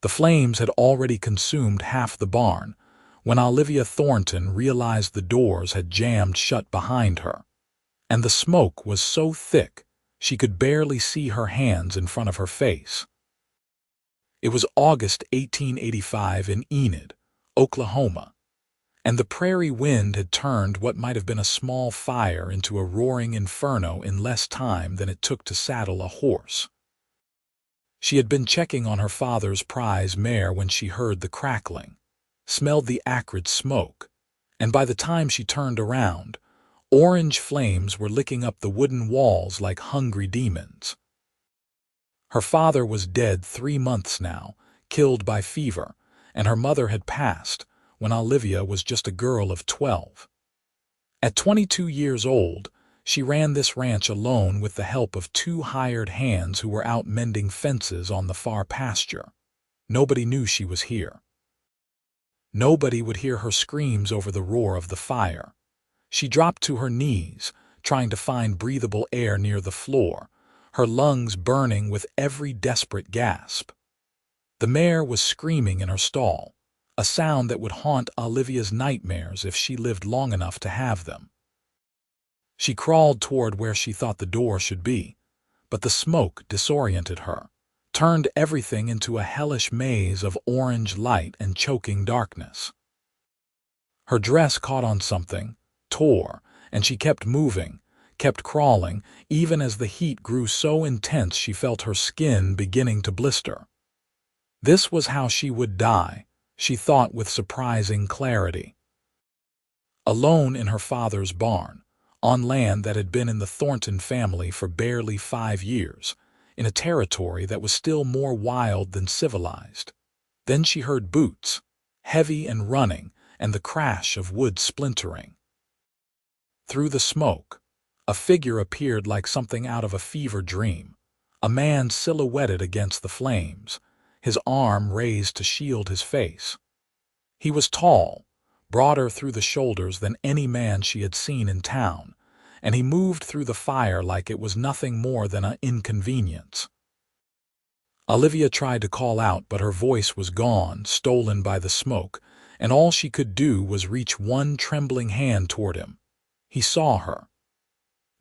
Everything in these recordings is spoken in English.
The flames had already consumed half the barn when Olivia Thornton realized the doors had jammed shut behind her, and the smoke was so thick she could barely see her hands in front of her face. It was August 1885 in Enid, Oklahoma, and the prairie wind had turned what might have been a small fire into a roaring inferno in less time than it took to saddle a horse. She had been checking on her father's prize mare when she heard the crackling, smelled the acrid smoke, and by the time she turned around, orange flames were licking up the wooden walls like hungry demons. Her father was dead 3 months now, killed by fever, and her mother had passed when Olivia was just a girl of 12. At 22 years old, she ran this ranch alone with the help of 2 hired hands who were out mending fences on the far pasture. Nobody knew she was here. Nobody would hear her screams over the roar of the fire. She dropped to her knees, trying to find breathable air near the floor, her lungs burning with every desperate gasp. The mare was screaming in her stall, a sound that would haunt Olivia's nightmares if she lived long enough to have them. She crawled toward where she thought the door should be, but the smoke disoriented her, turned everything into a hellish maze of orange light and choking darkness. Her dress caught on something, tore, and she kept moving, kept crawling, even as the heat grew so intense she felt her skin beginning to blister. This was how she would die, she thought with surprising clarity. Alone in her father's barn, on land that had been in the Thornton family for barely 5 years, in a territory that was still more wild than civilized. Then she heard boots, heavy and running, and the crash of wood splintering. Through the smoke, a figure appeared like something out of a fever dream, a man silhouetted against the flames, his arm raised to shield his face. He was tall, broader through the shoulders than any man she had seen in town, and he moved through the fire like it was nothing more than an inconvenience. Olivia tried to call out, but her voice was gone, stolen by the smoke, and all she could do was reach one trembling hand toward him. He saw her.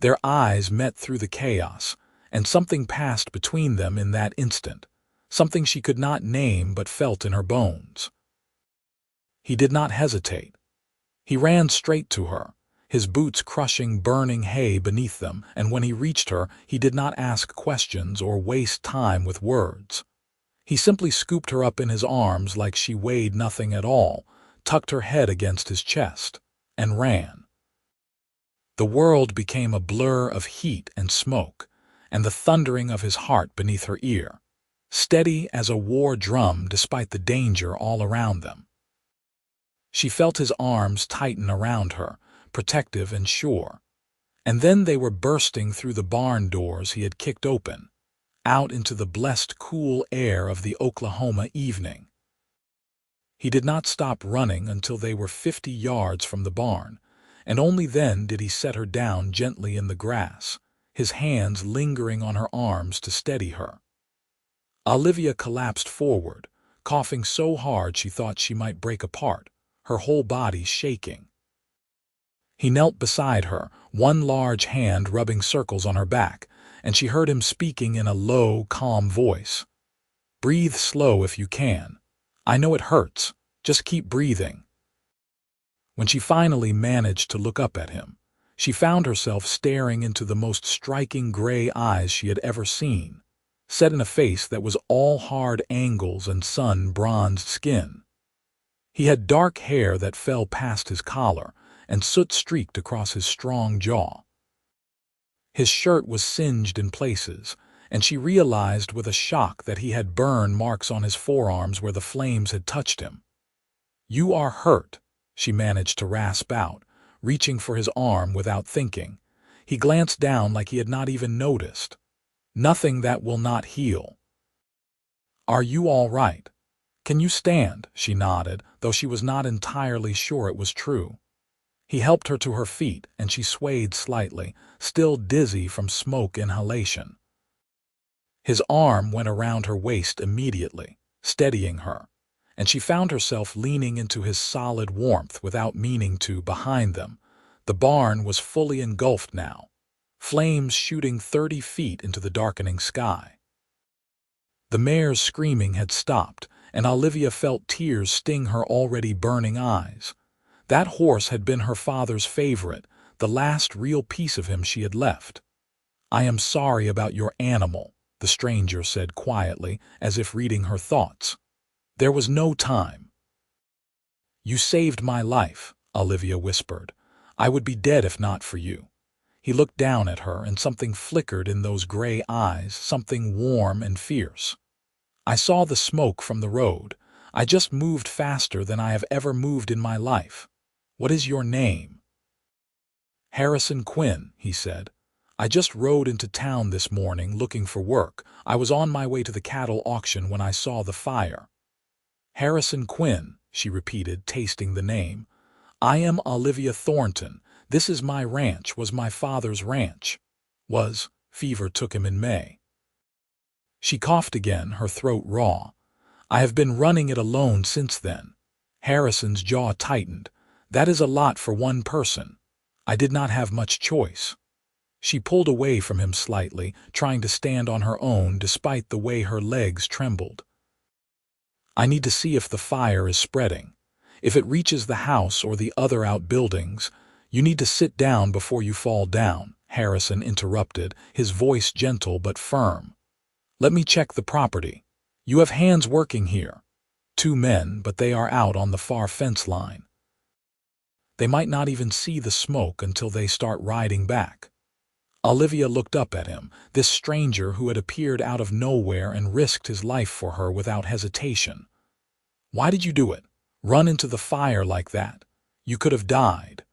Their eyes met through the chaos, and something passed between them in that instant, something she could not name but felt in her bones. He did not hesitate. He ran straight to her, his boots crushing burning hay beneath them, and when he reached her, he did not ask questions or waste time with words. He simply scooped her up in his arms like she weighed nothing at all, tucked her head against his chest, and ran. The world became a blur of heat and smoke, and the thundering of his heart beneath her ear, steady as a war drum despite the danger all around them. She felt his arms tighten around her, protective and sure, and then they were bursting through the barn doors he had kicked open, out into the blessed cool air of the Oklahoma evening. He did not stop running until they were 50 yards from the barn, and only then did he set her down gently in the grass, his hands lingering on her arms to steady her. Olivia collapsed forward, coughing so hard she thought she might break apart, her whole body shaking. He knelt beside her, one large hand rubbing circles on her back, and she heard him speaking in a low, calm voice. "Breathe slow if you can. I know it hurts. Just keep breathing." When she finally managed to look up at him, she found herself staring into the most striking gray eyes she had ever seen, set in a face that was all hard angles and sun-bronzed skin. He had dark hair that fell past his collar, and soot streaked across his strong jaw. His shirt was singed in places, and she realized with a shock that he had burn marks on his forearms where the flames had touched him. "You are hurt," she managed to rasp out, reaching for his arm without thinking. He glanced down like he had not even noticed. "Nothing that will not heal." "Are you all right? Can you stand?" She nodded, though she was not entirely sure it was true. He helped her to her feet, and she swayed slightly, still dizzy from smoke inhalation. His arm went around her waist immediately, steadying her, and she found herself leaning into his solid warmth without meaning to. Behind them, the barn was fully engulfed now, flames shooting 30 feet into the darkening sky. The mare's screaming had stopped, and Olivia felt tears sting her already burning eyes. That horse had been her father's favorite, the last real piece of him she had left. "I am sorry about your animal," the stranger said quietly, as if reading her thoughts. "There was no time." "You saved my life," Olivia whispered. "I would be dead if not for you." He looked down at her, and something flickered in those gray eyes, something warm and fierce. "I saw the smoke from the road. I just moved faster than I have ever moved in my life. What is your name?" "Harrison Quinn," he said. "I just rode into town this morning looking for work. I was on my way to the cattle auction when I saw the fire." "Harrison Quinn," she repeated, tasting the name. "I am Olivia Thornton. This is my ranch, was my father's ranch. Fever took him in May." She coughed again, her throat raw. "I have been running it alone since then." Harrison's jaw tightened. "That is a lot for one person. I did not have much choice." She pulled away from him slightly, trying to stand on her own despite the way her legs trembled. "I need to see if the fire is spreading. If it reaches the house or the other outbuildings, you need to sit down before you fall down," Harrison interrupted, his voice gentle but firm. "Let me check the property. You have hands working here." "2 men, but they are out on the far fence line. They might not even see the smoke until they start riding back." Olivia looked up at him, this stranger who had appeared out of nowhere and risked his life for her without hesitation. "Why did you do it? Run into the fire like that? You could have died."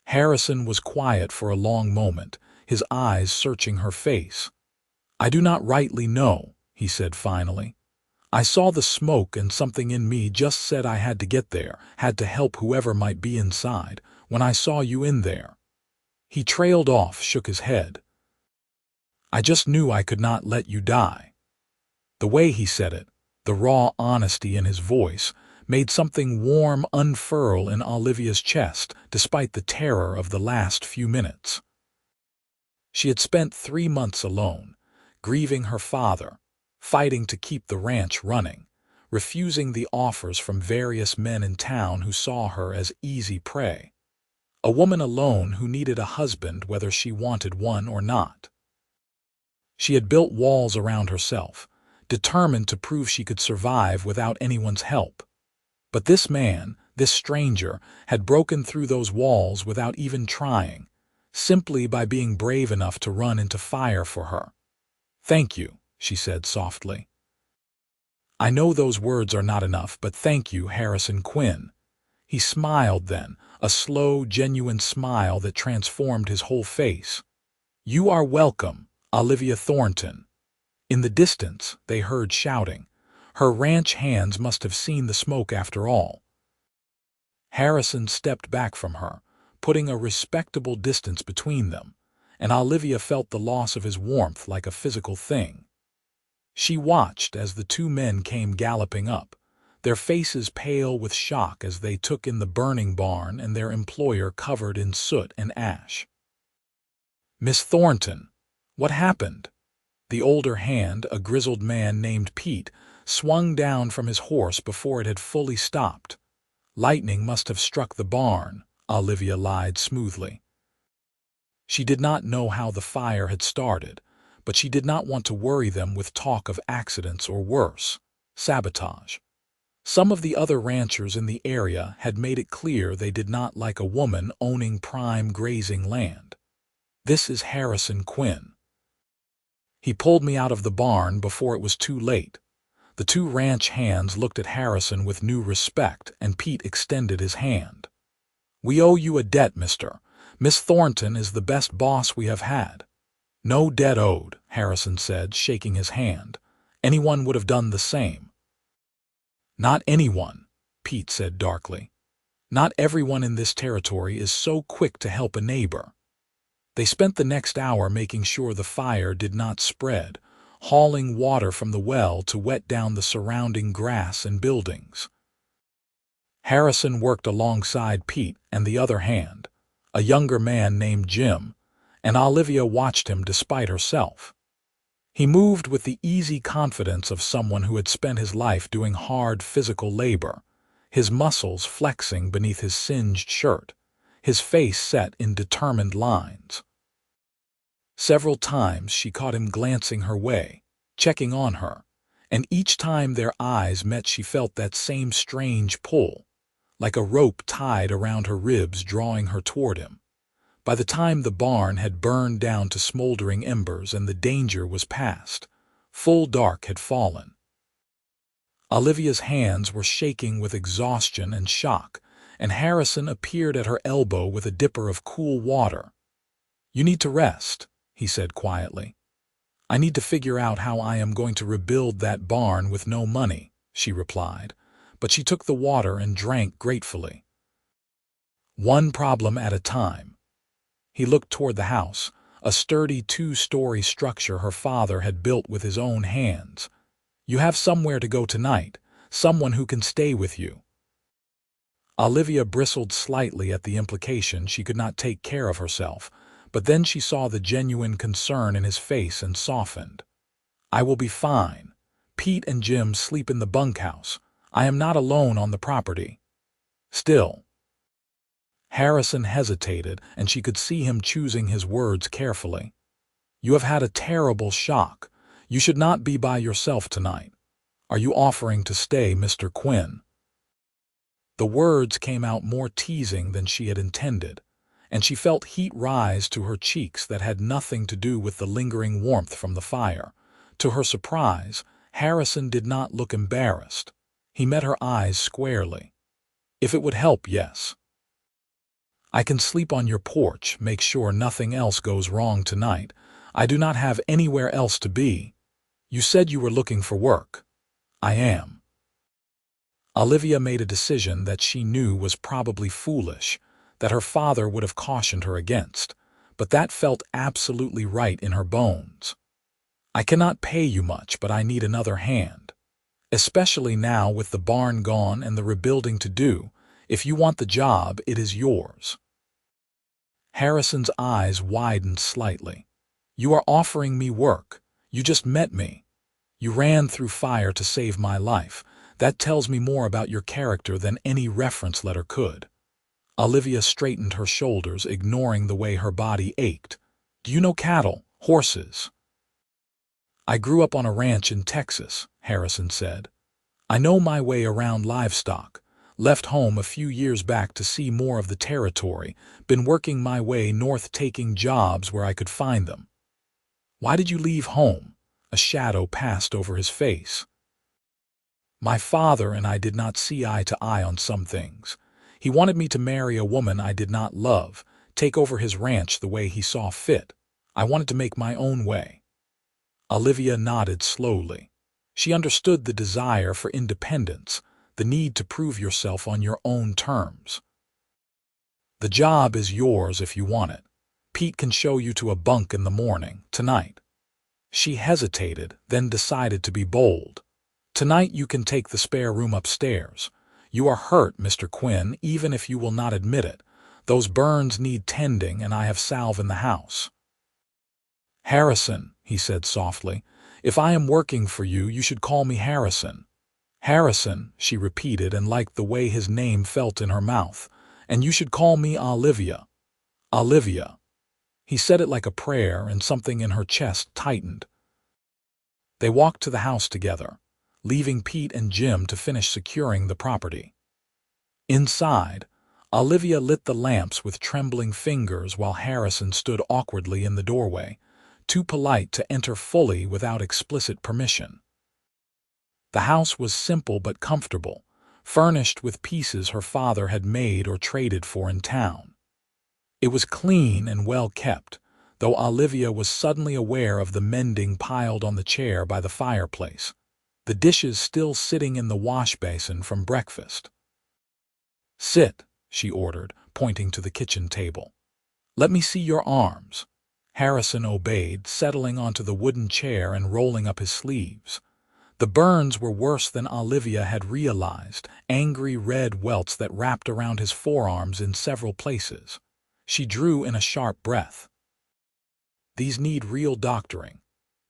Harrison was quiet for a long moment, his eyes searching her face. "I do not rightly know," he said finally. "I saw the smoke and something in me just said I had to get there, had to help whoever might be inside, when I saw you in there." He trailed off, shook his head. "I just knew I could not let you die." The way he said it, the raw honesty in his voice, made something warm unfurl in Olivia's chest despite the terror of the last few minutes. She had spent 3 months alone, grieving her father, fighting to keep the ranch running, refusing the offers from various men in town who saw her as easy prey. A woman alone who needed a husband whether she wanted one or not. She had built walls around herself, determined to prove she could survive without anyone's help. But this man, this stranger, had broken through those walls without even trying, simply by being brave enough to run into fire for her. "Thank you," she said softly. "I know those words are not enough, but thank you, Harrison Quinn." He smiled then, a slow, genuine smile that transformed his whole face. "You are welcome, Olivia Thornton." In the distance, they heard shouting. Her ranch hands must have seen the smoke after all. Harrison stepped back from her, putting a respectable distance between them, and Olivia felt the loss of his warmth like a physical thing. She watched as the 2 men came galloping up, their faces pale with shock as they took in the burning barn and their employer covered in soot and ash. "Miss Thornton, what happened?" The older hand, a grizzled man named Pete, swung down from his horse before it had fully stopped. "Lightning must have struck the barn," Olivia lied smoothly. She did not know how the fire had started, but she did not want to worry them with talk of accidents or worse, sabotage. Some of the other ranchers in the area had made it clear they did not like a woman owning prime grazing land. "This is Harrison Quinn. He pulled me out of the barn before it was too late." The 2 ranch hands looked at Harrison with new respect, and Pete extended his hand. "We owe you a debt, mister. Miss Thornton is the best boss we have had." "No debt owed," Harrison said, shaking his hand. "Anyone would have done the same." "Not anyone," Pete said darkly. "Not everyone in this territory is so quick to help a neighbor." They spent the next hour making sure the fire did not spread, hauling water from the well to wet down the surrounding grass and buildings. Harrison worked alongside Pete and the other hand, a younger man named Jim, and Olivia watched him despite herself. He moved with the easy confidence of someone who had spent his life doing hard physical labor, his muscles flexing beneath his singed shirt, his face set in determined lines. Several times she caught him glancing her way, checking on her, and each time their eyes met she felt that same strange pull, like a rope tied around her ribs drawing her toward him. By the time the barn had burned down to smoldering embers and the danger was past, full dark had fallen. Olivia's hands were shaking with exhaustion and shock, and Harrison appeared at her elbow with a dipper of cool water. "You need to rest," he said quietly. "I need to figure out how I am going to rebuild that barn with no money," she replied, but she took the water and drank gratefully. One problem at a time. He looked toward the house, a sturdy two-story structure her father had built with his own hands. "You have somewhere to go tonight, someone who can stay with you." Olivia bristled slightly at the implication she could not take care of herself, but then she saw the genuine concern in his face and softened. "I will be fine. Pete and Jim sleep in the bunkhouse. I am not alone on the property." Still, Harrison hesitated, and she could see him choosing his words carefully. "You have had a terrible shock. You should not be by yourself tonight. Are you offering to stay, Mr. Quinn?" The words came out more teasing than she had intended, and she felt heat rise to her cheeks that had nothing to do with the lingering warmth from the fire. To her surprise, Harrison did not look embarrassed. He met her eyes squarely. "If it would help, yes. I can sleep on your porch, make sure nothing else goes wrong tonight. I do not have anywhere else to be. You said you were looking for work." "I am." Olivia made a decision that she knew was probably foolish, that her father would have cautioned her against, but that felt absolutely right in her bones. "I cannot pay you much, but I need another hand. Especially now with the barn gone and the rebuilding to do. If you want the job, it is yours." Harrison's eyes widened slightly. "You are offering me work. You just met me. You ran through fire to save my life. That tells me more about your character than any reference letter could." Olivia straightened her shoulders, ignoring the way her body ached. "Do you know cattle, horses?" "I grew up on a ranch in Texas," Harrison said. "I know my way around livestock. Left home a few years back to see more of the territory, been working my way north taking jobs where I could find them." "Why did you leave home?" A shadow passed over his face. "My father and I did not see eye to eye on some things. He wanted me to marry a woman I did not love, take over his ranch the way he saw fit. I wanted to make my own way." Olivia nodded slowly. She understood the desire for independence, the need to prove yourself on your own terms. "The job is yours if you want it. Pete can show you to a bunk in the morning, tonight." She hesitated, then decided to be bold. "Tonight you can take the spare room upstairs. You are hurt, Mr. Quinn, even if you will not admit it. Those burns need tending, and I have salve in the house." "Harrison," he said softly, "if I am working for you, you should call me Harrison." "Harrison," she repeated and liked the way his name felt in her mouth. "And you should call me Olivia." "Olivia." He said it like a prayer, and something in her chest tightened. They walked to the house together, leaving Pete and Jim to finish securing the property. Inside, Olivia lit the lamps with trembling fingers while Harrison stood awkwardly in the doorway, too polite to enter fully without explicit permission. The house was simple but comfortable, furnished with pieces her father had made or traded for in town. It was clean and well kept, though Olivia was suddenly aware of the mending piled on the chair by the fireplace, the dishes still sitting in the wash basin from breakfast. "Sit," she ordered, pointing to the kitchen table. "Let me see your arms." Harrison obeyed, settling onto the wooden chair and rolling up his sleeves. The burns were worse than Olivia had realized, angry red welts that wrapped around his forearms in several places. She drew in a sharp breath. "These need real doctoring.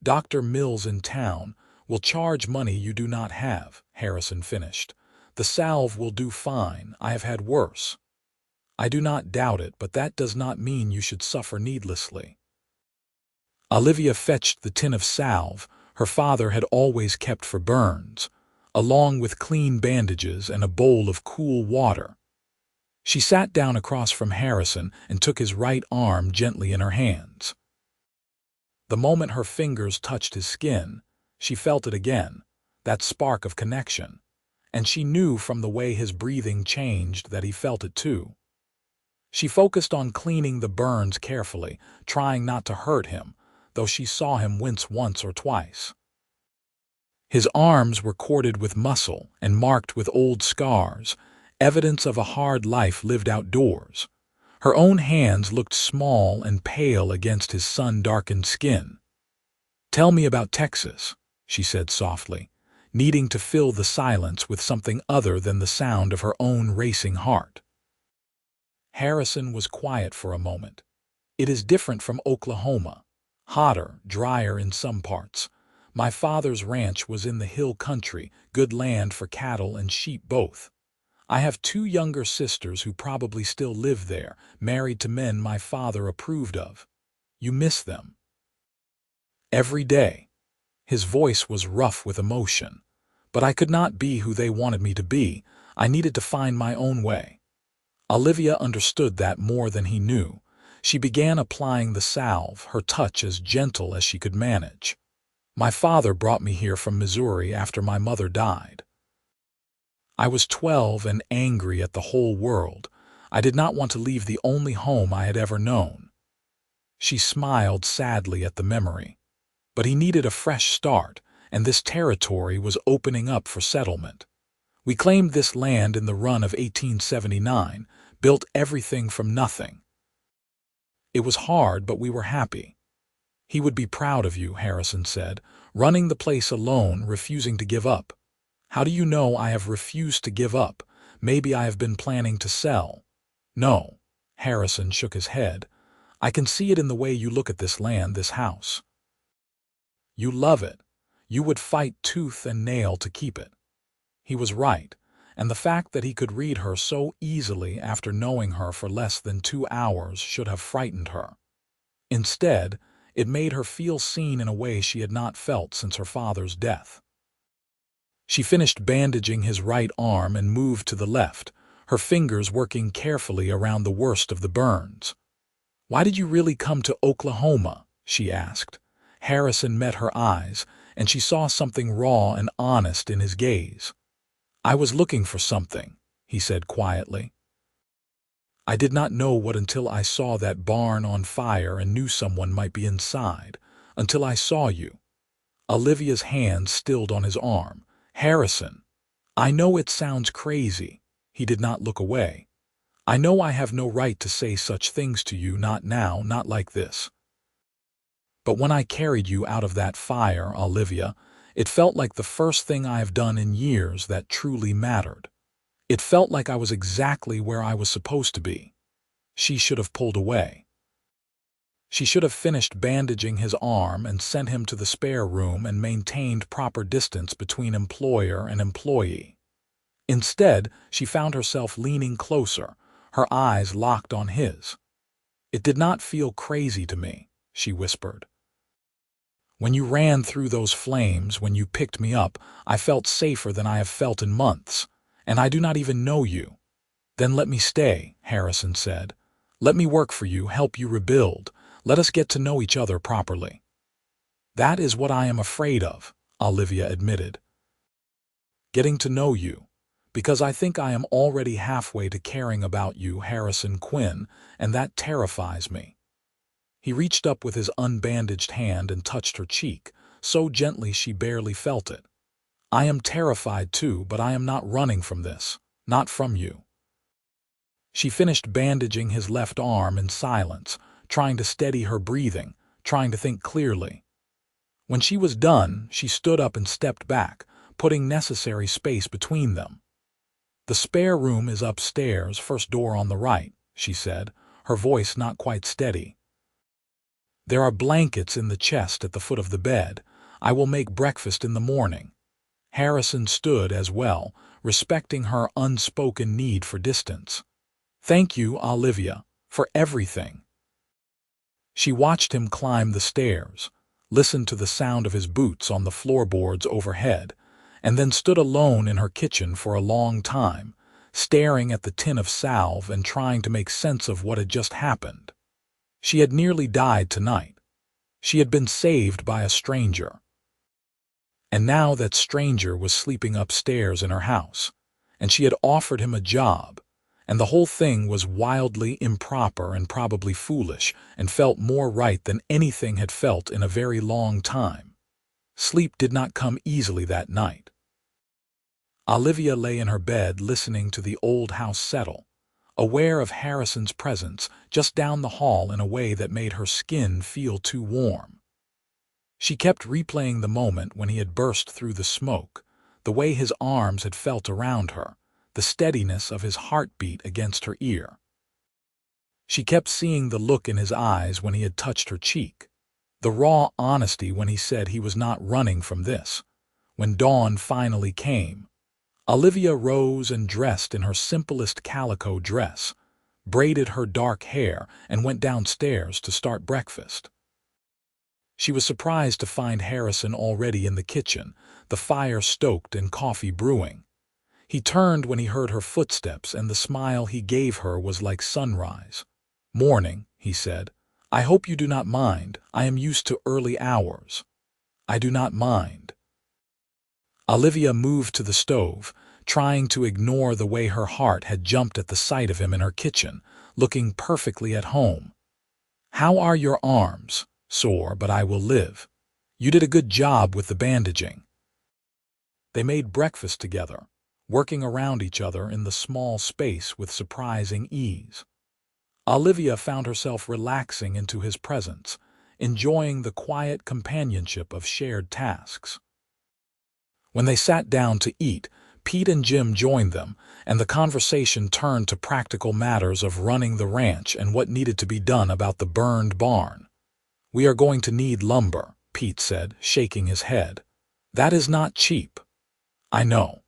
Dr. Mills in town will charge money you do not have," Harrison finished. "The salve will do fine. I have had worse." "I do not doubt it, but that does not mean you should suffer needlessly." Olivia fetched the tin of salve her father had always kept for burns, along with clean bandages and a bowl of cool water. She sat down across from Harrison and took his right arm gently in her hands. The moment her fingers touched his skin, she felt it again, that spark of connection, and she knew from the way his breathing changed that he felt it too. She focused on cleaning the burns carefully, trying not to hurt him, though she saw him wince once or twice. His arms were corded with muscle and marked with old scars, evidence of a hard life lived outdoors. Her own hands looked small and pale against his sun-darkened skin. "Tell me about Texas," she said softly, needing to fill the silence with something other than the sound of her own racing heart. Harrison was quiet for a moment. "It is different from Oklahoma. Hotter, drier in some parts. My father's ranch was in the hill country, good land for cattle and sheep both. I have 2 younger sisters who probably still live there, married to men my father approved of. You miss them." "Every day." His voice was rough with emotion. "But I could not be who they wanted me to be. I needed to find my own way." Olivia understood that more than he knew. She began applying the salve, her touch as gentle as she could manage. "My father brought me here from Missouri after my mother died. I was 12 and angry at the whole world. I did not want to leave the only home I had ever known." She smiled sadly at the memory. But he needed a fresh start, and this territory was opening up for settlement. "We claimed this land in the run of 1879, built everything from nothing. It was hard, but we were happy." "He would be proud of you," Harrison said, "running the place alone, refusing to give up." "How do you know I have refused to give up? Maybe I have been planning to sell." "No." Harrison shook his head. "I can see it in the way you look at this land, this house. You love it. You would fight tooth and nail to keep it." He was right, and the fact that he could read her so easily after knowing her for less than 2 hours should have frightened her. Instead, it made her feel seen in a way she had not felt since her father's death. She finished bandaging his right arm and moved to the left, her fingers working carefully around the worst of the burns. "Why did you really come to Oklahoma?" she asked. Harrison met her eyes, and she saw something raw and honest in his gaze. "I was looking for something," he said quietly. "I did not know what until I saw that barn on fire and knew someone might be inside, until I saw you." Olivia's hand stilled on his arm. "Harrison, I know it sounds crazy." He did not look away. "I know I have no right to say such things to you, not now, not like this. But when I carried you out of that fire, Olivia, it felt like the first thing I have done in years that truly mattered. It felt like I was exactly where I was supposed to be." She should have pulled away. She should have finished bandaging his arm and sent him to the spare room and maintained proper distance between employer and employee. Instead, she found herself leaning closer, her eyes locked on his. "It did not feel crazy to me," she whispered. "When you ran through those flames, when you picked me up, I felt safer than I have felt in months, and I do not even know you." "Then let me stay," Harrison said. "Let me work for you, help you rebuild. Let us get to know each other properly." "That is what I am afraid of," Olivia admitted. "Getting to know you. Because I think I am already halfway to caring about you, Harrison Quinn, and that terrifies me." He reached up with his unbandaged hand and touched her cheek, so gently she barely felt it. "I am terrified too, but I am not running from this. Not from you." She finished bandaging his left arm in silence, trying to steady her breathing, trying to think clearly. When she was done, she stood up and stepped back, putting necessary space between them. "The spare room is upstairs, first door on the right," she said, her voice not quite steady. "There are blankets in the chest at the foot of the bed. I will make breakfast in the morning." Harrison stood as well, respecting her unspoken need for distance. "Thank you, Olivia, for everything." She watched him climb the stairs, listened to the sound of his boots on the floorboards overhead, and then stood alone in her kitchen for a long time, staring at the tin of salve and trying to make sense of what had just happened. She had nearly died tonight. She had been saved by a stranger. And now that stranger was sleeping upstairs in her house, and she had offered him a job, and the whole thing was wildly improper and probably foolish, and felt more right than anything had felt in a very long time. Sleep did not come easily that night. Olivia lay in her bed listening to the old house settle, aware of Harrison's presence just down the hall in a way that made her skin feel too warm. She kept replaying the moment when he had burst through the smoke, the way his arms had felt around her, the steadiness of his heartbeat against her ear. She kept seeing the look in his eyes when he had touched her cheek, the raw honesty when he said he was not running from this. When dawn finally came, Olivia rose and dressed in her simplest calico dress, braided her dark hair, and went downstairs to start breakfast. She was surprised to find Harrison already in the kitchen, the fire stoked and coffee brewing. He turned when he heard her footsteps, and the smile he gave her was like sunrise. "Morning," he said. "I hope you do not mind. I am used to early hours." "I do not mind." Olivia moved to the stove, trying to ignore the way her heart had jumped at the sight of him in her kitchen, looking perfectly at home. "How are your arms?" "Sore, but I will live." "You did a good job with the bandaging." They made breakfast together, working around each other in the small space with surprising ease. Olivia found herself relaxing into his presence, enjoying the quiet companionship of shared tasks. When they sat down to eat, Pete and Jim joined them, and the conversation turned to practical matters of running the ranch and what needed to be done about the burned barn. "We are going to need lumber," Pete said, shaking his head. "That is not cheap." "I know."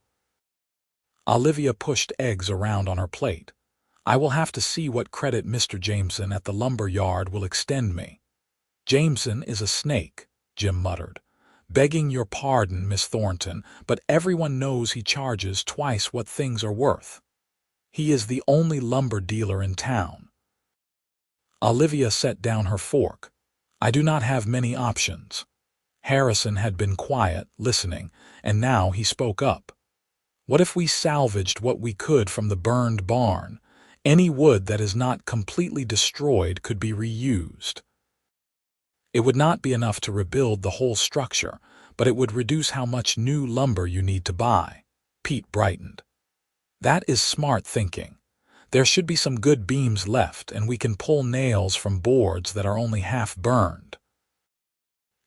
Olivia pushed eggs around on her plate. "I will have to see what credit Mr. Jameson at the lumber yard will extend me." "Jameson is a snake," Jim muttered. "Begging your pardon, Miss Thornton, but everyone knows he charges twice what things are worth. He is the only lumber dealer in town." Olivia set down her fork. "I do not have many options." Harrison had been quiet, listening, and now he spoke up. "What if we salvaged what we could from the burned barn? Any wood that is not completely destroyed could be reused. It would not be enough to rebuild the whole structure, but it would reduce how much new lumber you need to buy." Pete brightened. "That is smart thinking. There should be some good beams left, and we can pull nails from boards that are only half burned."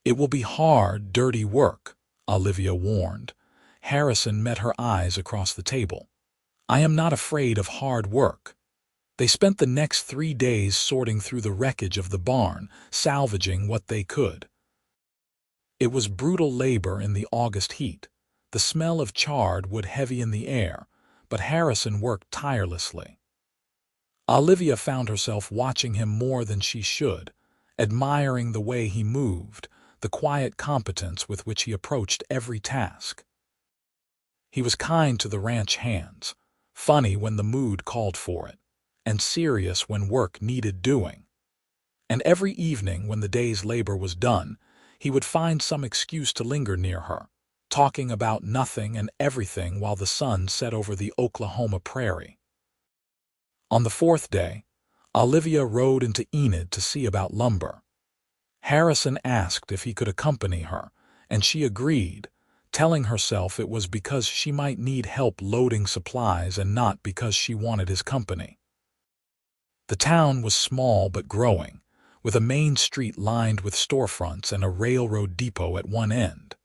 "It will be hard, dirty work," Olivia warned. Harrison met her eyes across the table. "I am not afraid of hard work." They spent the next 3 days sorting through the wreckage of the barn, salvaging what they could. It was brutal labor in the August heat, the smell of charred wood heavy in the air, but Harrison worked tirelessly. Olivia found herself watching him more than she should, admiring the way he moved, the quiet competence with which he approached every task. He was kind to the ranch hands, funny when the mood called for it, and serious when work needed doing. And every evening when the day's labor was done, he would find some excuse to linger near her, talking about nothing and everything while the sun set over the Oklahoma prairie. On the 4th day, Olivia rode into Enid to see about lumber. Harrison asked if he could accompany her, and she agreed, telling herself it was because she might need help loading supplies and not because she wanted his company. The town was small but growing, with a main street lined with storefronts and a railroad depot at one end.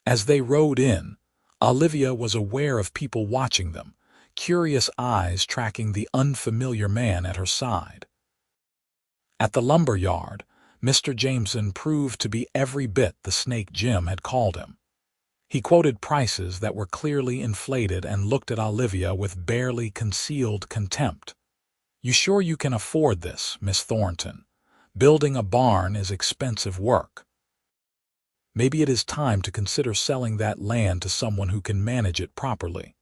As they rode in, Olivia was aware of people watching them, curious eyes tracking the unfamiliar man at her side. At the lumber yard, Mr. Jameson proved to be every bit the snake Jim had called him. He quoted prices that were clearly inflated and looked at Olivia with barely concealed contempt. "You sure you can afford this, Miss Thornton? Building a barn is expensive work. Maybe it is time to consider selling that land to someone who can manage it properly."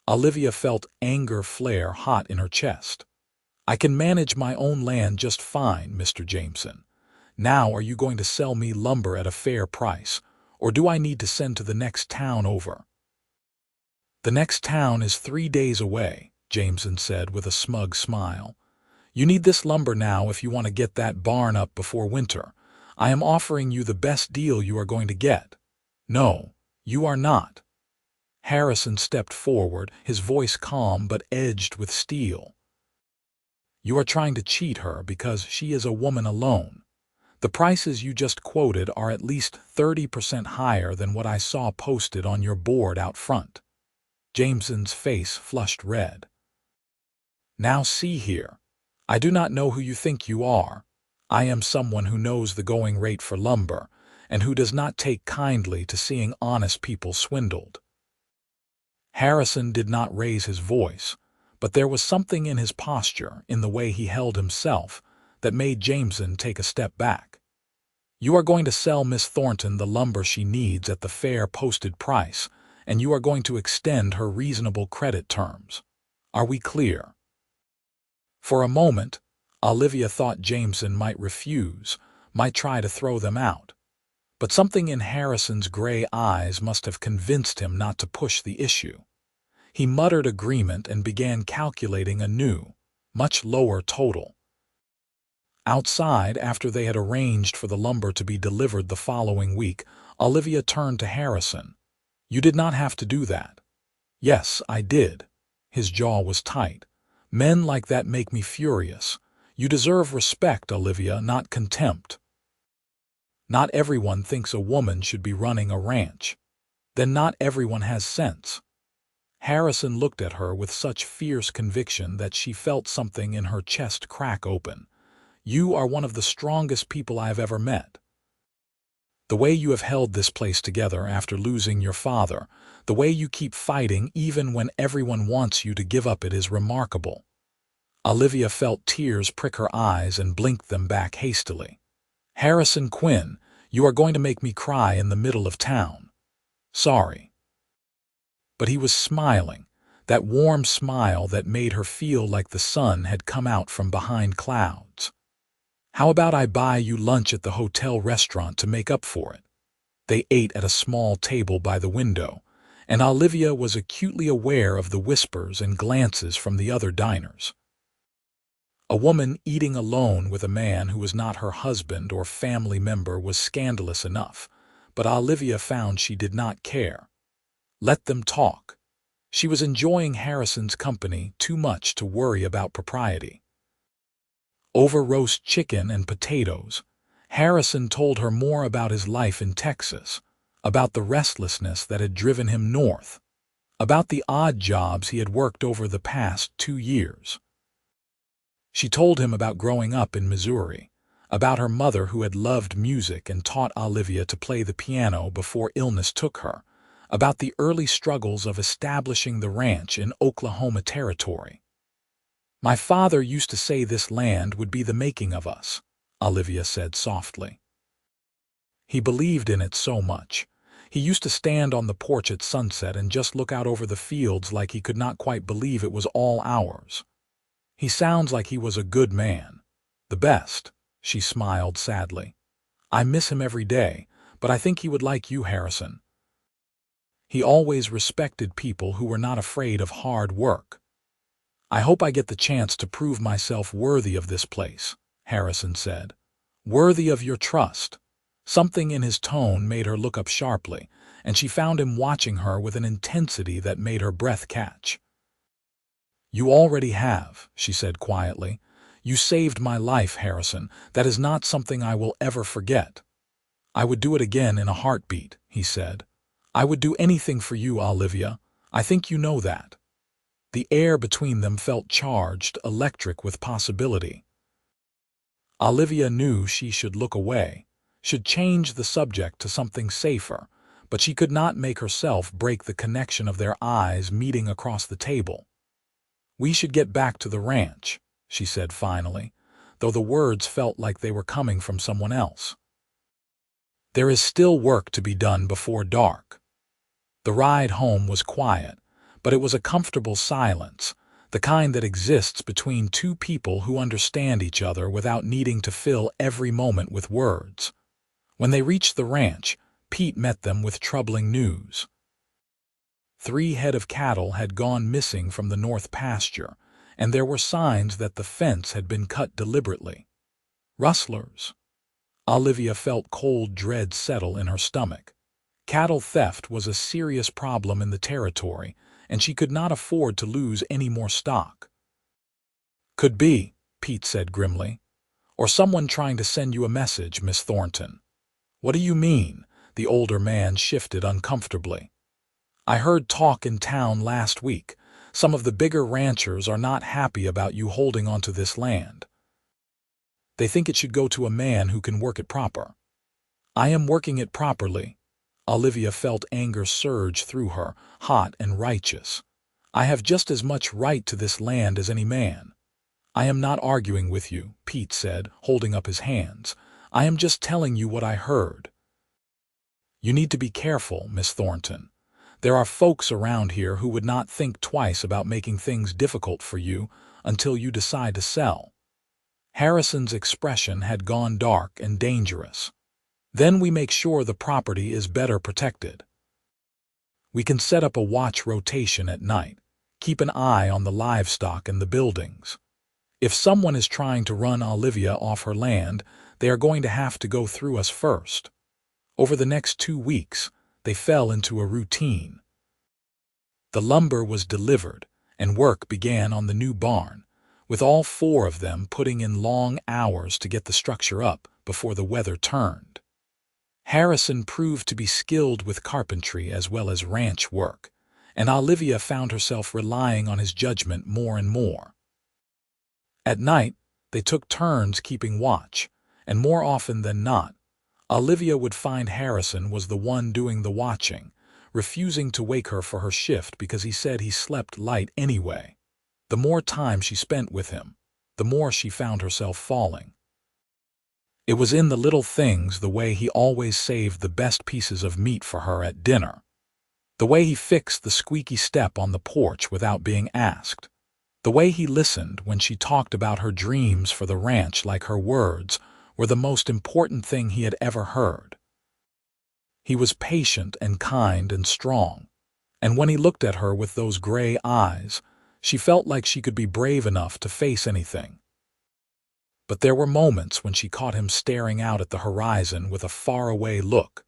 Olivia felt anger flare hot in her chest. "I can manage my own land just fine, Mr. Jameson. Now are you going to sell me lumber at a fair price, or do I need to send to the next town over?" "The next town is 3 days away," Jameson said with a smug smile. "You need this lumber now if you want to get that barn up before winter. I am offering you the best deal you are going to get." "No, you are not." Harrison stepped forward, his voice calm but edged with steel. "You are trying to cheat her because she is a woman alone. The prices you just quoted are at least 30% higher than what I saw posted on your board out front." Jameson's face flushed red. "Now see here. I do not know who you think you are. I am someone who knows the going rate for lumber, and who does not take kindly to seeing honest people swindled." Harrison did not raise his voice, but there was something in his posture, in the way he held himself, that made Jameson take a step back. "You are going to sell Miss Thornton the lumber she needs at the fair posted price, and you are going to extend her reasonable credit terms. Are we clear?" For a moment, Olivia thought Jameson might refuse, might try to throw them out. But something in Harrison's gray eyes must have convinced him not to push the issue. He muttered agreement and began calculating a new, much lower total. Outside, after they had arranged for the lumber to be delivered the following week, Olivia turned to Harrison. "You did not have to do that." "Yes, I did." His jaw was tight. "Men like that make me furious. You deserve respect, Olivia, not contempt." "Not everyone thinks a woman should be running a ranch." "Then not everyone has sense." Harrison looked at her with such fierce conviction that she felt something in her chest crack open. "You are one of the strongest people I have ever met. The way you have held this place together after losing your father, the way you keep fighting even when everyone wants you to give up, it is remarkable." Olivia felt tears prick her eyes and blinked them back hastily. "Harrison Quinn, you are going to make me cry in the middle of town." "Sorry." But he was smiling, that warm smile that made her feel like the sun had come out from behind clouds. "How about I buy you lunch at the hotel restaurant to make up for it?" They ate at a small table by the window, and Olivia was acutely aware of the whispers and glances from the other diners. A woman eating alone with a man who was not her husband or family member was scandalous enough, but Olivia found she did not care. Let them talk. She was enjoying Harrison's company too much to worry about propriety. Over roast chicken and potatoes, Harrison told her more about his life in Texas, about the restlessness that had driven him north, about the odd jobs he had worked over the past 2 years. She told him about growing up in Missouri, about her mother who had loved music and taught Olivia to play the piano before illness took her, about the early struggles of establishing the ranch in Oklahoma Territory. "My father used to say this land would be the making of us," Olivia said softly. "He believed in it so much. He used to stand on the porch at sunset and just look out over the fields like he could not quite believe it was all ours. He sounds like he was a good man. The best," she smiled sadly. "I miss him every day, but I think he would like you, Harrison. He always respected people who were not afraid of hard work." "I hope I get the chance to prove myself worthy of this place," Harrison said. "Worthy of your trust." Something in his tone made her look up sharply, and she found him watching her with an intensity that made her breath catch. "You already have," she said quietly. You saved my life, Harrison. That is not something I will ever forget. I would do it again in a heartbeat, he said. I would do anything for you, Olivia. I think you know that. The air between them felt charged, electric with possibility. Olivia knew she should look away, should change the subject to something safer, but she could not make herself break the connection of their eyes meeting across the table. We should get back to the ranch, she said finally, though the words felt like they were coming from someone else. There is still work to be done before dark. The ride home was quiet, but it was a comfortable silence, the kind that exists between two people who understand each other without needing to fill every moment with words. When they reached the ranch, Pete met them with troubling news. 3 head of cattle had gone missing from the north pasture, and there were signs that the fence had been cut deliberately. Rustlers. Olivia felt cold dread settle in her stomach. Cattle theft was a serious problem in the territory, and she could not afford to lose any more stock. Could be, Pete said grimly. Or someone trying to send you a message, Miss Thornton. What do you mean? The older man shifted uncomfortably. I heard talk in town last week. Some of the bigger ranchers are not happy about you holding onto this land. They think it should go to a man who can work it proper. I am working it properly. Olivia felt anger surge through her, hot and righteous. I have just as much right to this land as any man. I am not arguing with you, Pete said, holding up his hands. I am just telling you what I heard. You need to be careful, Miss Thornton. There are folks around here who would not think twice about making things difficult for you until you decide to sell. Harrison's expression had gone dark and dangerous. Then we make sure the property is better protected. We can set up a watch rotation at night, keep an eye on the livestock and the buildings. If someone is trying to run Olivia off her land, they are going to have to go through us first. Over the next 2 weeks, they fell into a routine. The lumber was delivered, and work began on the new barn, with all 4 of them putting in long hours to get the structure up before the weather turned. Harrison proved to be skilled with carpentry as well as ranch work, and Olivia found herself relying on his judgment more and more. At night, they took turns keeping watch, and more often than not, Olivia would find Harrison was the one doing the watching, refusing to wake her for her shift because he said he slept light anyway. The more time she spent with him, the more she found herself falling. It was in the little things, the way he always saved the best pieces of meat for her at dinner, the way he fixed the squeaky step on the porch without being asked, the way he listened when she talked about her dreams for the ranch like her words were the most important thing he had ever heard. He was patient and kind and strong, and when he looked at her with those gray eyes, she felt like she could be brave enough to face anything. But there were moments when she caught him staring out at the horizon with a faraway look,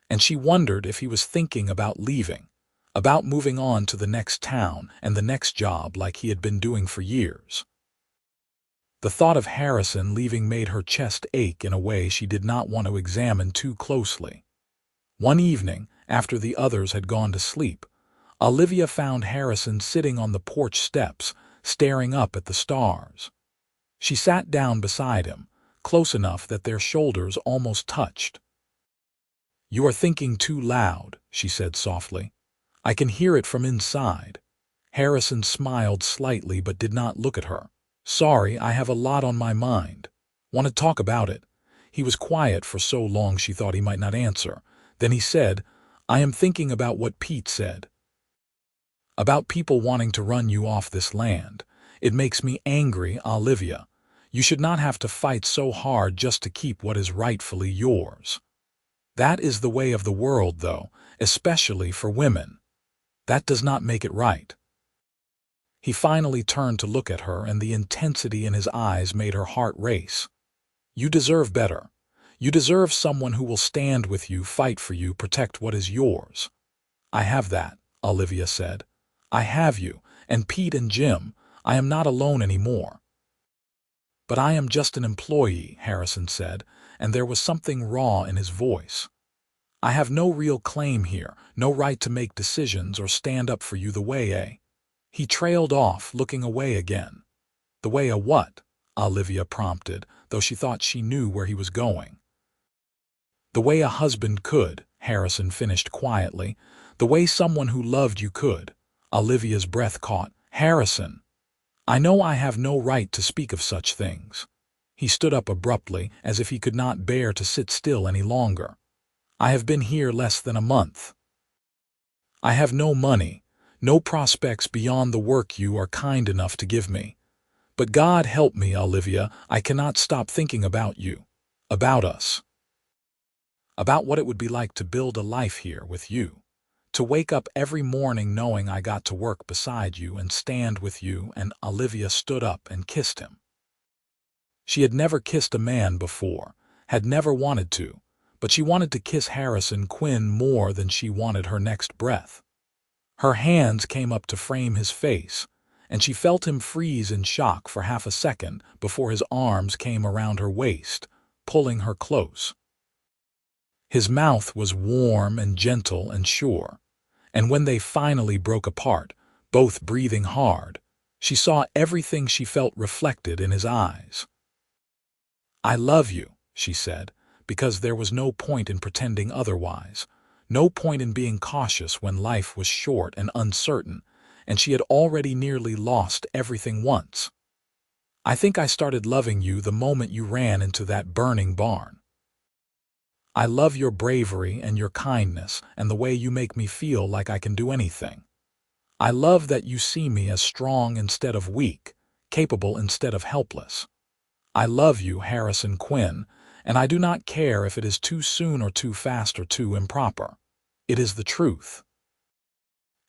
and she wondered if he was thinking about leaving, about moving on to the next town and the next job like he had been doing for years. The thought of Harrison leaving made her chest ache in a way she did not want to examine too closely. One evening, after the others had gone to sleep, Olivia found Harrison sitting on the porch steps, staring up at the stars. She sat down beside him, close enough that their shoulders almost touched. "You are thinking too loud," she said softly. "I can hear it from inside." Harrison smiled slightly but did not look at her. "Sorry, I have a lot on my mind. Want to talk about it?" He was quiet for so long she thought he might not answer. Then he said, "I am thinking about what Pete said. About people wanting to run you off this land. It makes me angry, Olivia. You should not have to fight so hard just to keep what is rightfully yours. That is the way of the world, though, especially for women. That does not make it right." He finally turned to look at her, and the intensity in his eyes made her heart race. "You deserve better. You deserve someone who will stand with you, fight for you, protect what is yours." "I have that," Olivia said. "I have you, and Pete and Jim. I am not alone anymore." But I am just an employee, Harrison said, and there was something raw in his voice. I have no real claim here, no right to make decisions or stand up for you the way a... He trailed off, looking away again. The way a what? Olivia prompted, though she thought she knew where he was going. The way a husband could, Harrison finished quietly. The way someone who loved you could. Olivia's breath caught. Harrison! I know I have no right to speak of such things. He stood up abruptly, as if he could not bear to sit still any longer. I have been here less than a month. I have no money, no prospects beyond the work you are kind enough to give me. But God help me, Olivia, I cannot stop thinking about you, about us, about what it would be like to build a life here with you, to wake up every morning knowing I got to work beside you and stand with you. And Olivia stood up and kissed him. She had never kissed a man before, had never wanted to, but she wanted to kiss Harrison Quinn more than she wanted her next breath. Her hands came up to frame his face, and she felt him freeze in shock for half a second before his arms came around her waist, pulling her close. His mouth was warm and gentle and sure, and when they finally broke apart, both breathing hard, she saw everything she felt reflected in his eyes. I love you, she said, because there was no point in pretending otherwise, no point in being cautious when life was short and uncertain, and she had already nearly lost everything once. I think I started loving you the moment you ran into that burning barn. I love your bravery and your kindness and the way you make me feel like I can do anything. I love that you see me as strong instead of weak, capable instead of helpless. I love you, Harrison Quinn, and I do not care if it is too soon or too fast or too improper. It is the truth.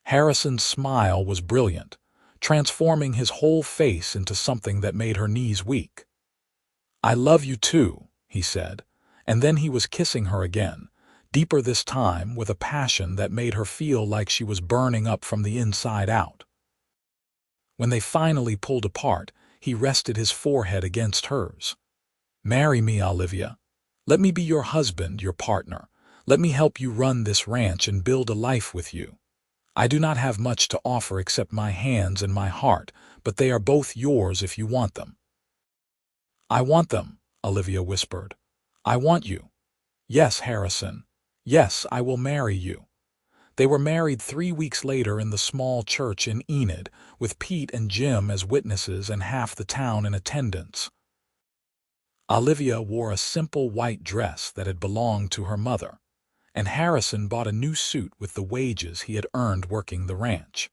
Harrison's smile was brilliant, transforming his whole face into something that made her knees weak. I love you too, he said, and then he was kissing her again, deeper this time with a passion that made her feel like she was burning up from the inside out. When they finally pulled apart, he rested his forehead against hers. Marry me, Olivia. Let me be your husband, your partner. Let me help you run this ranch and build a life with you. I do not have much to offer except my hands and my heart, but they are both yours if you want them. I want them, Olivia whispered. I want you. Yes, Harrison. Yes, I will marry you. They were married 3 weeks later in the small church in Enid, with Pete and Jim as witnesses and half the town in attendance. Olivia wore a simple white dress that had belonged to her mother, and Harrison bought a new suit with the wages he had earned working the ranch.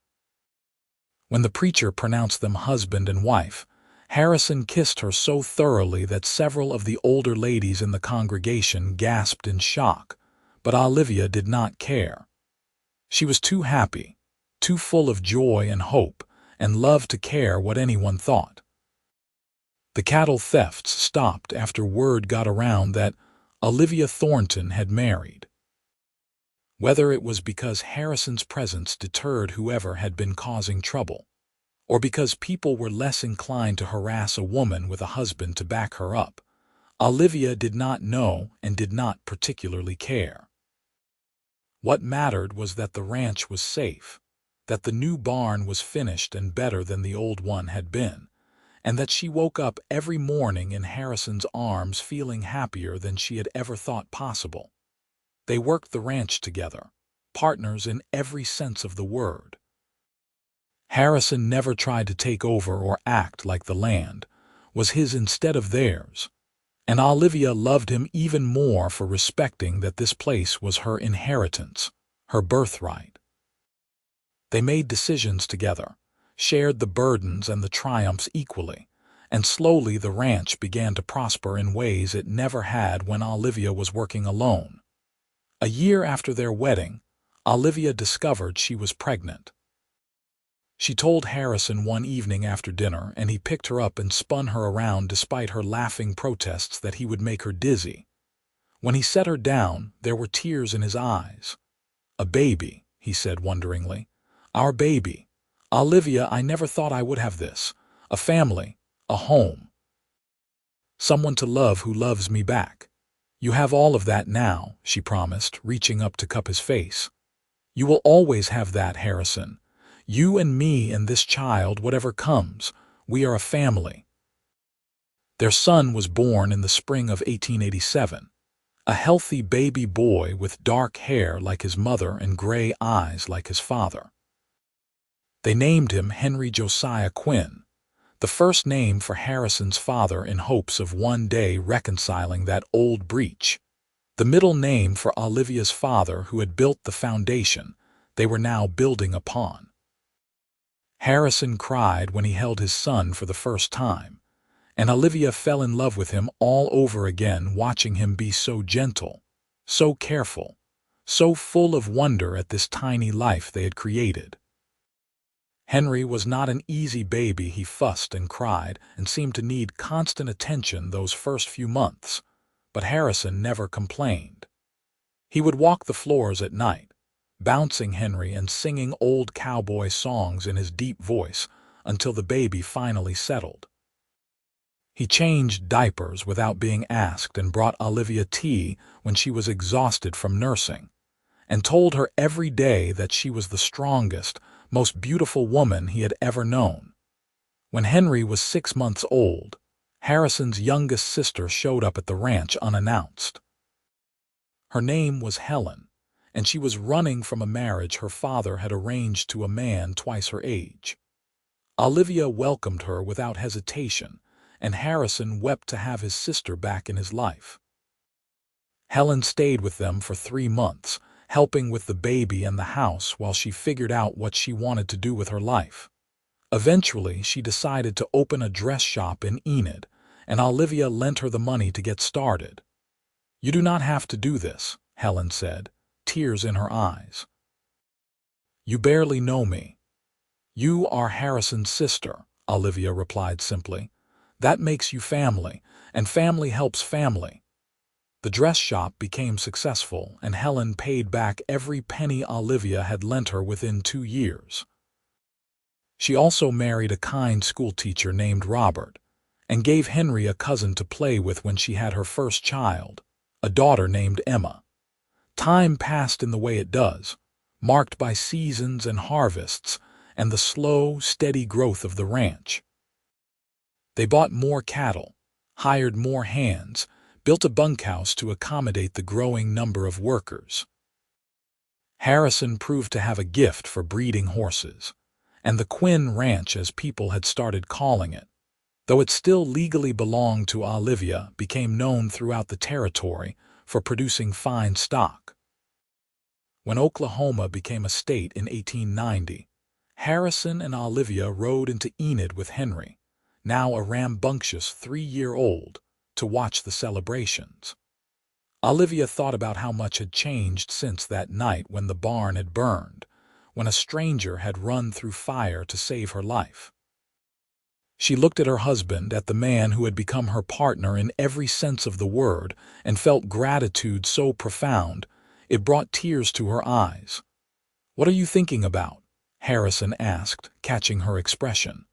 When the preacher pronounced them husband and wife, Harrison kissed her so thoroughly that several of the older ladies in the congregation gasped in shock, but Olivia did not care. She was too happy, too full of joy and hope, and loved to care what anyone thought. The cattle thefts stopped after word got around that Olivia Thornton had married. Whether it was because Harrison's presence deterred whoever had been causing trouble, or because people were less inclined to harass a woman with a husband to back her up, Olivia did not know and did not particularly care. What mattered was that the ranch was safe, that the new barn was finished and better than the old one had been, and that she woke up every morning in Harrison's arms feeling happier than she had ever thought possible. They worked the ranch together, partners in every sense of the word. Harrison never tried to take over or act like the land was his instead of theirs, and Olivia loved him even more for respecting that this place was her inheritance, her birthright. They made decisions together, shared the burdens and the triumphs equally, and slowly the ranch began to prosper in ways it never had when Olivia was working alone. A year after their wedding, Olivia discovered she was pregnant. She told Harrison one evening after dinner, and he picked her up and spun her around despite her laughing protests that he would make her dizzy. When he set her down, there were tears in his eyes. "A baby," he said wonderingly. "Our baby. Olivia, I never thought I would have this. A family, a home." Someone to love who loves me back. You have all of that now, she promised, reaching up to cup his face. You will always have that, Harrison. You and me and this child, whatever comes, we are a family. Their son was born in the spring of 1887, a healthy baby boy with dark hair like his mother and gray eyes like his father. They named him Henry Josiah Quinn, the first name for Harrison's father, in hopes of one day reconciling that old breach. The middle name for Olivia's father, who had built the foundation they were now building upon. Harrison cried when he held his son for the first time, and Olivia fell in love with him all over again, watching him be so gentle, so careful, so full of wonder at this tiny life they had created. Henry was not an easy baby. He fussed and cried and seemed to need constant attention those first few months, but Harrison never complained. He would walk the floors at night, bouncing Henry and singing old cowboy songs in his deep voice until the baby finally settled. He changed diapers without being asked and brought Olivia tea when she was exhausted from nursing, and told her every day that she was the strongest, most beautiful woman he had ever known. When Henry was 6 months old, Harrison's youngest sister showed up at the ranch unannounced. Her name was Helen, and she was running from a marriage her father had arranged to a man twice her age. Olivia welcomed her without hesitation, and Harrison wept to have his sister back in his life. Helen stayed with them for 3 months, helping with the baby and the house while she figured out what she wanted to do with her life. Eventually, she decided to open a dress shop in Enid, and Olivia lent her the money to get started. "You do not have to do this," Helen said, tears in her eyes. "You barely know me." "You are Harrison's sister," Olivia replied simply. "That makes you family, and family helps family." The dress shop became successful, and Helen paid back every penny Olivia had lent her within 2 years. She also married a kind schoolteacher named Robert, and gave Henry a cousin to play with when she had her first child, a daughter named Emma. Time passed in the way it does, marked by seasons and harvests, and the slow, steady growth of the ranch. They bought more cattle, hired more hands, built a bunkhouse to accommodate the growing number of workers. Harrison proved to have a gift for breeding horses, and the Quinn Ranch, as people had started calling it, though it still legally belonged to Olivia, became known throughout the territory for producing fine stock. When Oklahoma became a state in 1890, Harrison and Olivia rode into Enid with Henry, now a rambunctious 3-year-old, to watch the celebrations. Olivia thought about how much had changed since that night when the barn had burned, when a stranger had run through fire to save her life. She looked at her husband, at the man who had become her partner in every sense of the word, and felt gratitude so profound it brought tears to her eyes. "What are you thinking about?" Harrison asked, catching her expression.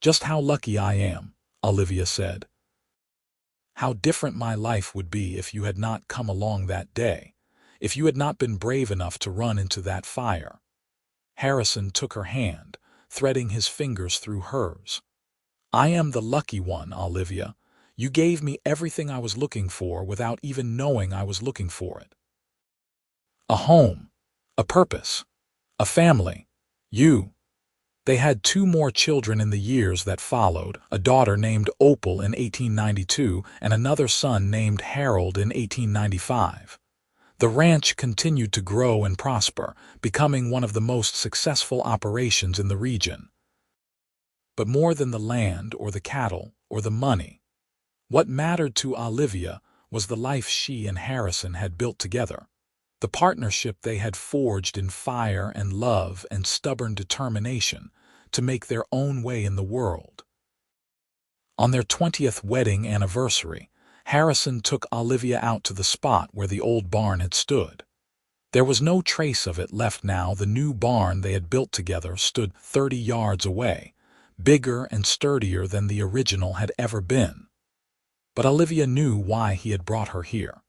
"Just how lucky I am," Olivia said. "How different my life would be if you had not come along that day, if you had not been brave enough to run into that fire." Harrison took her hand, threading his fingers through hers. "I am the lucky one, Olivia. You gave me everything I was looking for without even knowing I was looking for it. A home, a purpose, a family. You." They had 2 more children in the years that followed, a daughter named Opal in 1892 and another son named Harold in 1895. The ranch continued to grow and prosper, becoming one of the most successful operations in the region. But more than the land or the cattle or the money, what mattered to Olivia was the life she and Harrison had built together, the partnership they had forged in fire and love and stubborn determination to make their own way in the world. On their 20th wedding anniversary, Harrison took Olivia out to the spot where the old barn had stood. There was no trace of it left now. The new barn they had built together stood 30 yards away, bigger and sturdier than the original had ever been. but Olivia knew why he had brought her here.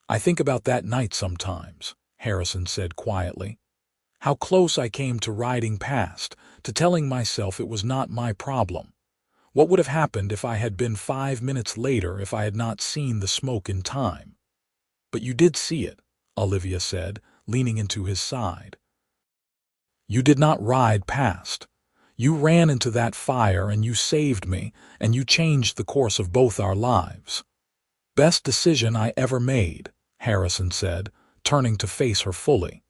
"I think about that night sometimes," Harrison said quietly. "How close I came to riding past, to telling myself it was not my problem. What would have happened if I had been 5 minutes later if I had not seen the smoke in time?" "But you did see it," Olivia said, leaning into his side. "You did not ride past. You ran into that fire and you saved me, and you changed the course of both our lives." "Best decision I ever made," Harrison said, turning to face her fully.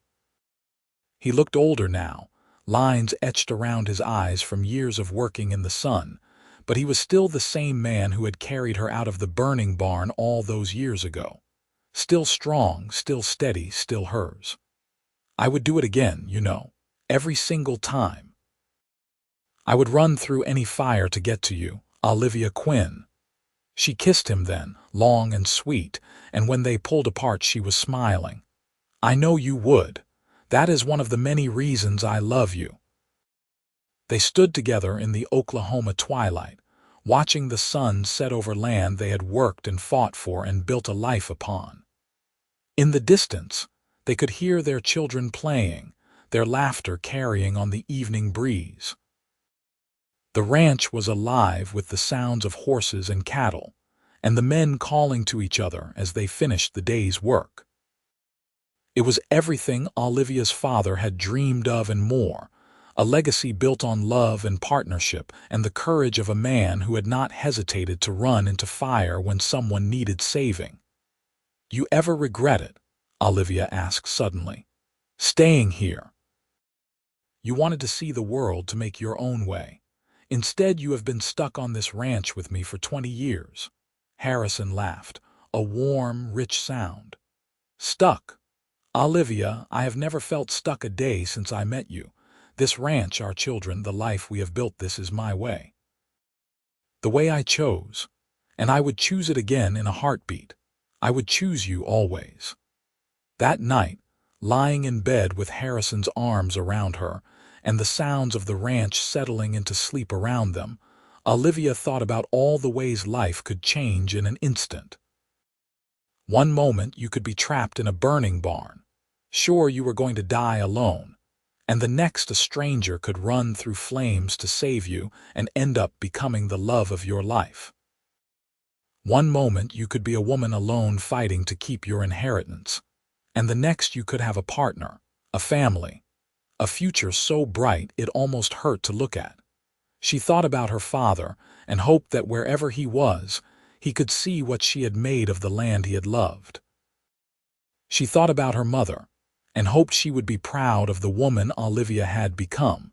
He looked older now, lines etched around his eyes from years of working in the sun, but he was still the same man who had carried her out of the burning barn all those years ago. Still strong, still steady, still hers. "I would do it again, you know, every single time. I would run through any fire to get to you, Olivia Quinn." She kissed him then, long and sweet, and when they pulled apart she was smiling. "I know you would. That is one of the many reasons I love you." They stood together in the Oklahoma twilight, watching the sun set over land they had worked and fought for and built a life upon. In the distance, they could hear their children playing, their laughter carrying on the evening breeze. The ranch was alive with the sounds of horses and cattle, and the men calling to each other as they finished the day's work. It was everything Olivia's father had dreamed of and more, a legacy built on love and partnership and the courage of a man who had not hesitated to run into fire when someone needed saving. "You ever regret it?" Olivia asked suddenly. "Staying here? You wanted to see the world to make your own way. Instead, you have been stuck on this ranch with me for 20 years. Harrison laughed, a warm, rich sound. "Stuck? Olivia, I have never felt stuck a day since I met you. This ranch, our children, the life we have built, this is my way. The way I chose. And I would choose it again in a heartbeat. I would choose you always." That night, lying in bed with Harrison's arms around her, and the sounds of the ranch settling into sleep around them, Olivia thought about all the ways life could change in an instant. One moment you could be trapped in a burning barn, sure you were going to die alone, and the next a stranger could run through flames to save you and end up becoming the love of your life. One moment you could be a woman alone fighting to keep your inheritance, and the next you could have a partner, a family, a future so bright it almost hurt to look at. She thought about her father and hoped that wherever he was, he could see what she had made of the land he had loved. She thought about her mother and hoped she would be proud of the woman Olivia had become,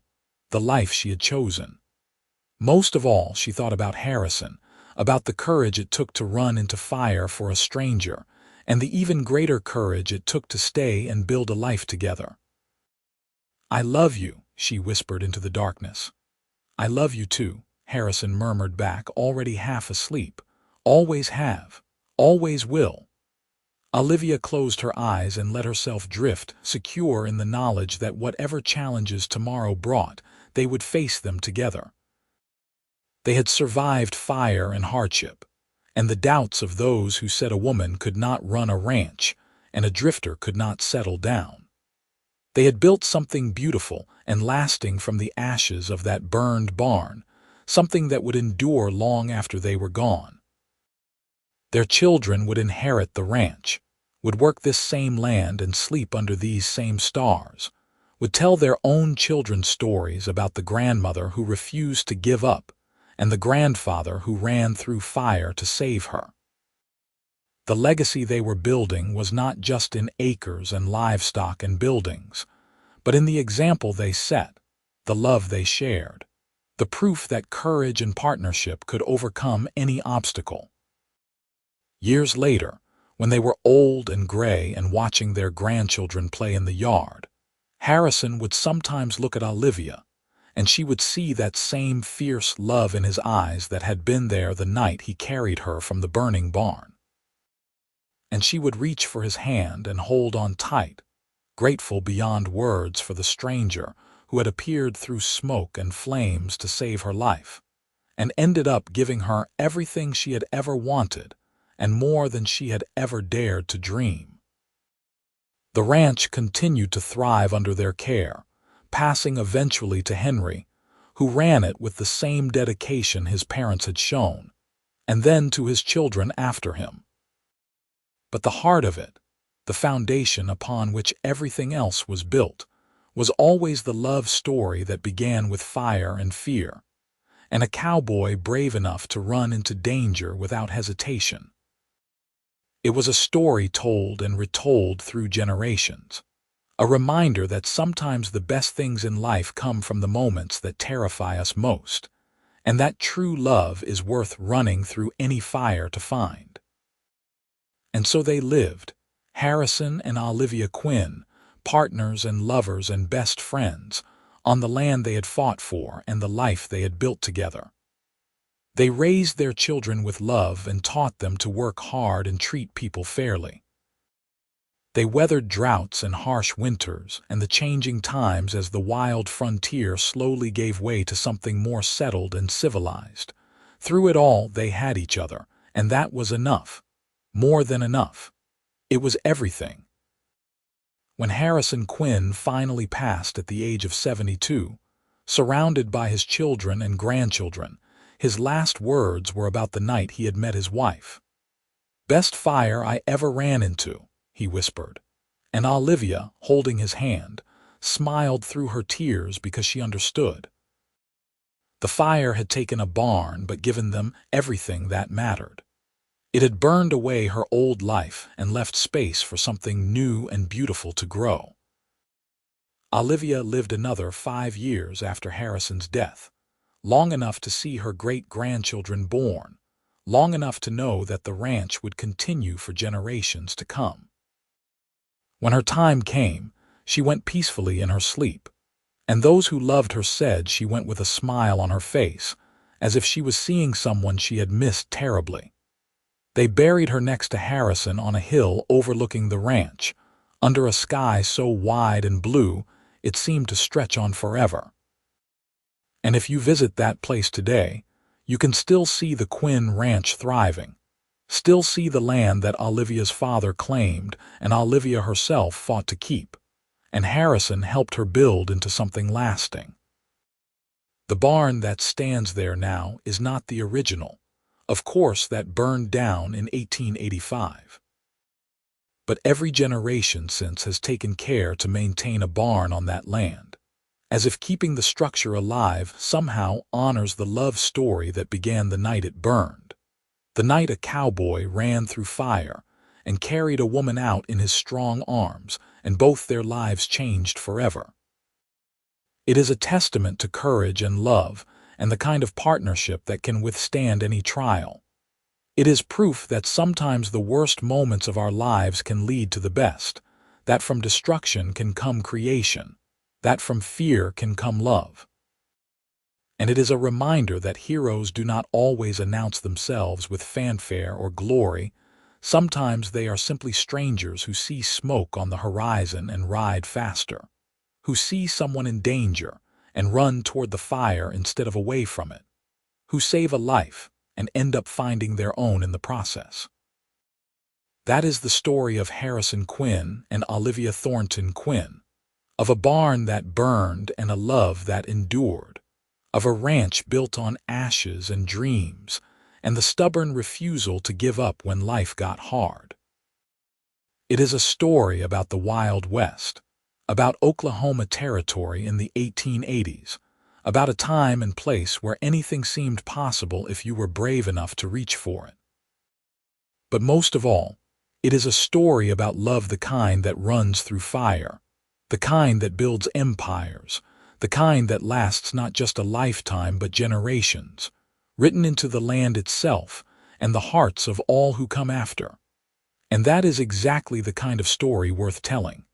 the life she had chosen. Most of all, she thought about Harrison, about the courage it took to run into fire for a stranger, and the even greater courage it took to stay and build a life together. "I love you," she whispered into the darkness. "I love you too," Harrison murmured back, already half asleep. "Always have, always will." Olivia closed her eyes and let herself drift, secure in the knowledge that whatever challenges tomorrow brought, they would face them together. They had survived fire and hardship, and the doubts of those who said a woman could not run a ranch and a drifter could not settle down. They had built something beautiful and lasting from the ashes of that burned barn, something that would endure long after they were gone. Their children would inherit the ranch, would work this same land and sleep under these same stars, would tell their own children stories about the grandmother who refused to give up and the grandfather who ran through fire to save her. The legacy they were building was not just in acres and livestock and buildings, but in the example they set, the love they shared, the proof that courage and partnership could overcome any obstacle. Years later, when they were old and gray and watching their grandchildren play in the yard, Harrison would sometimes look at Olivia, and she would see that same fierce love in his eyes that had been there the night he carried her from the burning barn. And she would reach for his hand and hold on tight, grateful beyond words for the stranger who had appeared through smoke and flames to save her life, and ended up giving her everything she had ever wanted, and more than she had ever dared to dream. The ranch continued to thrive under their care, passing eventually to Henry, who ran it with the same dedication his parents had shown, and then to his children after him. But the heart of it, the foundation upon which everything else was built, was always the love story that began with fire and fear, and a cowboy brave enough to run into danger without hesitation. It was a story told and retold through generations, a reminder that sometimes the best things in life come from the moments that terrify us most, and that true love is worth running through any fire to find. And so they lived, Harrison and Olivia Quinn, partners and lovers and best friends, on the land they had fought for and the life they had built together. They raised their children with love and taught them to work hard and treat people fairly. They weathered droughts and harsh winters and the changing times as the wild frontier slowly gave way to something more settled and civilized. Through it all, they had each other, and that was enough. More than enough. It was everything. When Harrison Quinn finally passed at the age of 72, surrounded by his children and grandchildren, his last words were about the night he had met his wife. "Best fire I ever ran into," he whispered, and Olivia, holding his hand, smiled through her tears because she understood. The fire had taken a barn but given them everything that mattered. It had burned away her old life and left space for something new and beautiful to grow. Olivia lived another 5 years after Harrison's death, long enough to see her great-grandchildren born, long enough to know that the ranch would continue for generations to come. When her time came, she went peacefully in her sleep, and those who loved her said she went with a smile on her face, as if she was seeing someone she had missed terribly. They buried her next to Harrison on a hill overlooking the ranch, under a sky so wide and blue it seemed to stretch on forever. And if you visit that place today, you can still see the Quinn Ranch thriving, still see the land that Olivia's father claimed and Olivia herself fought to keep, and Harrison helped her build into something lasting. The barn that stands there now is not the original. Of course, that burned down in 1885. But every generation since has taken care to maintain a barn on that land, as if keeping the structure alive somehow honors the love story that began the night it burned, the night a cowboy ran through fire and carried a woman out in his strong arms, and both their lives changed forever. It is a testament to courage and love, and the kind of partnership that can withstand any trial. It is proof that sometimes the worst moments of our lives can lead to the best, that from destruction can come creation, that from fear can come love. And it is a reminder that heroes do not always announce themselves with fanfare or glory. Sometimes they are simply strangers who see smoke on the horizon and ride faster, who see someone in danger and run toward the fire instead of away from it, who save a life and end up finding their own in the process. That is the story of Harrison Quinn and Olivia Thornton Quinn, of a barn that burned and a love that endured, of a ranch built on ashes and dreams, and the stubborn refusal to give up when life got hard. It is a story about the Wild West, about Oklahoma Territory in the 1880s, about a time and place where anything seemed possible if you were brave enough to reach for it. But most of all, it is a story about love, the kind that runs through fire, the kind that builds empires, the kind that lasts not just a lifetime but generations, written into the land itself and the hearts of all who come after. And that is exactly the kind of story worth telling.